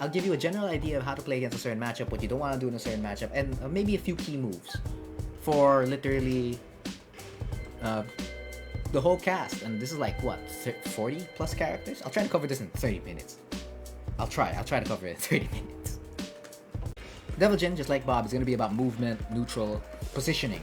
I'll give you a general idea of how to play against a certain matchup, what you don't want to do in a certain matchup, and maybe a few key moves for literally the whole cast. And this is like what, 40 plus characters? I'll try to cover this in 30 minutes. I'll try to cover it in 30 minutes. Devil Jin, just like Bob, is going to be about movement, neutral, positioning.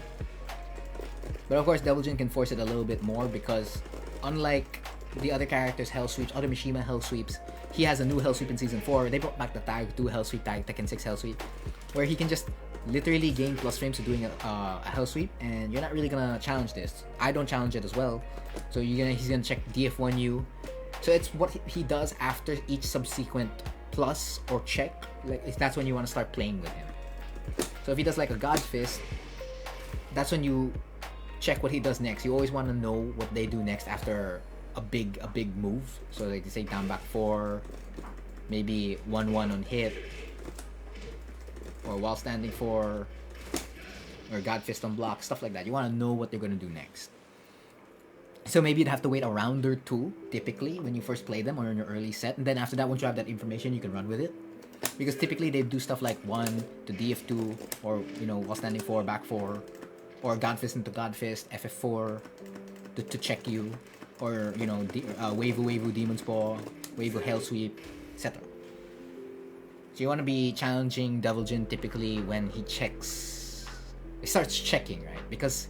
But of course, Devil Jin can force it a little bit more because unlike the other characters' hell sweeps, other Mishima hell sweeps, he has a new hell sweep in Season 4. They brought back the Tag 2 hell sweep, Tekken 6 hell sweep, where he can just literally gain plus frames to doing a hell sweep, and you're not really gonna challenge this. I don't challenge it as well. So he's gonna check DF1U. So it's what he does after each subsequent plus or check. Like that's when you want to start playing with him. So if he does like a God Fist, that's when you check what he does next. You always want to know what they do next after a big move. So like they say down back 4, maybe 1-1 on hit, or while standing 4, or God Fist on block, stuff like that. You want to know what they're gonna do next. So maybe you'd have to wait a round or two, typically, when you first play them or in your early set. And then after that, once you have that information, you can run with it. Because typically they do stuff like 1 to DF2, or, you know, while standing 4, back 4, or God Fist into God Fist, FF4 to check you, or, you know, Waivu Demon's Paw, Waivu Hell Sweep, etc. So you want to be challenging Devil Jin typically when he starts checking, right? Because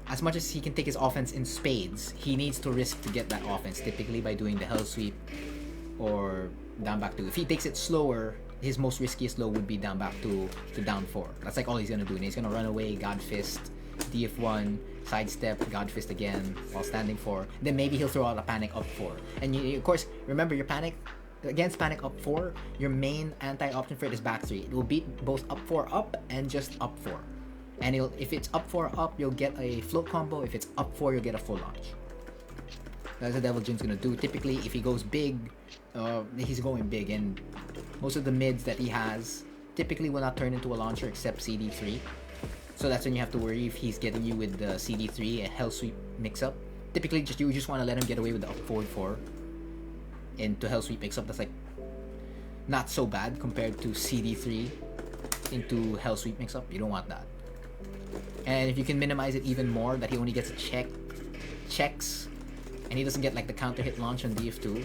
as much as he can take his offense in spades, he needs to risk to get that offense, typically by doing the Hell Sweep or down back 2. If he takes it slower, his most riskiest low would be down back 2 to down 4. That's like all he's gonna do. And he's gonna run away, God Fist, DF1, sidestep, God Fist again while standing 4. Then maybe he'll throw out a panic up 4. And you, of course, remember your panic against panic up 4, your main anti-option for it is back 3. It will beat both up 4 up and just up 4. And if it's up 4 up, you'll get a float combo. If it's up 4, you'll get a full launch. That's what Devil Jin's gonna do. Typically, if he goes big, he's going big, and most of the mids that he has typically will not turn into a launcher except CD3. So that's when you have to worry if he's getting you with the CD3 a Hell Sweep mix-up. Typically, you just want to let him get away with the up forward 4 into Hell Sweep mix-up. That's like not so bad compared to CD3 into Hell Sweep mix-up. You don't want that. And if you can minimize it even more, that he only gets checks, and he doesn't get like the counter hit launch on DF2,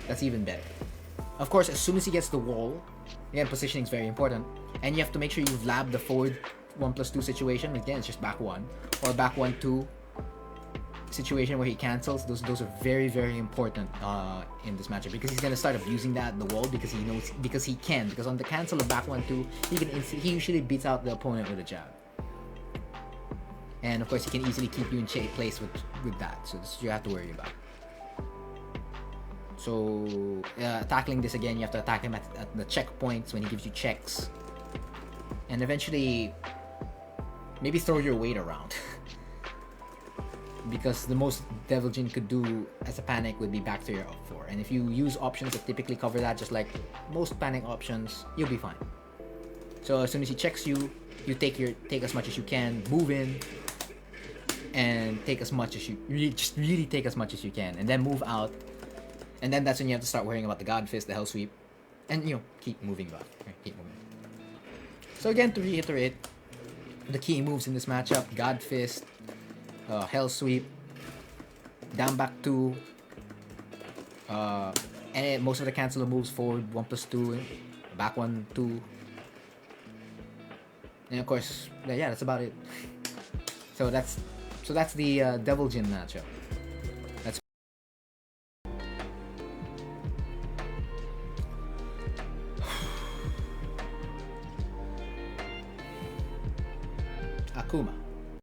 that's even better. Of course, as soon as he gets the wall, again, positioning is very important, and you have to make sure you've labbed the forward 1+2 situation. Again, it's just back 1 or back 1-2 situation where he cancels. Those are very, very important in this matchup, because he's gonna start abusing the wall, because he knows, because he can, because on the cancel of back 1-2, he usually beats out the opponent with a jab. And of course, he can easily keep you in place with that. So this you have to worry about. So tackling this again, you have to attack him at the checkpoints when he gives you checks, and eventually maybe throw your weight around. Because the most Devil Jin could do as a panic would be back to your up 4. And if you use options that typically cover that, just like most panic options, you'll be fine. So as soon as he checks you, you take as much as you can, move in, and take as much as you really take as much as you can, and then move out. And then that's when you have to start worrying about the God Fist, the Hell Sweep, and keep moving back. Right, keep moving. So again, to reiterate, the key moves in this matchup: God Fist, Hell Sweep, down back 2, and most of the cancel moves forward 1+2, back 1-2, and of course, yeah, that's about it. So that's the Devil Jin matchup. That's Akuma.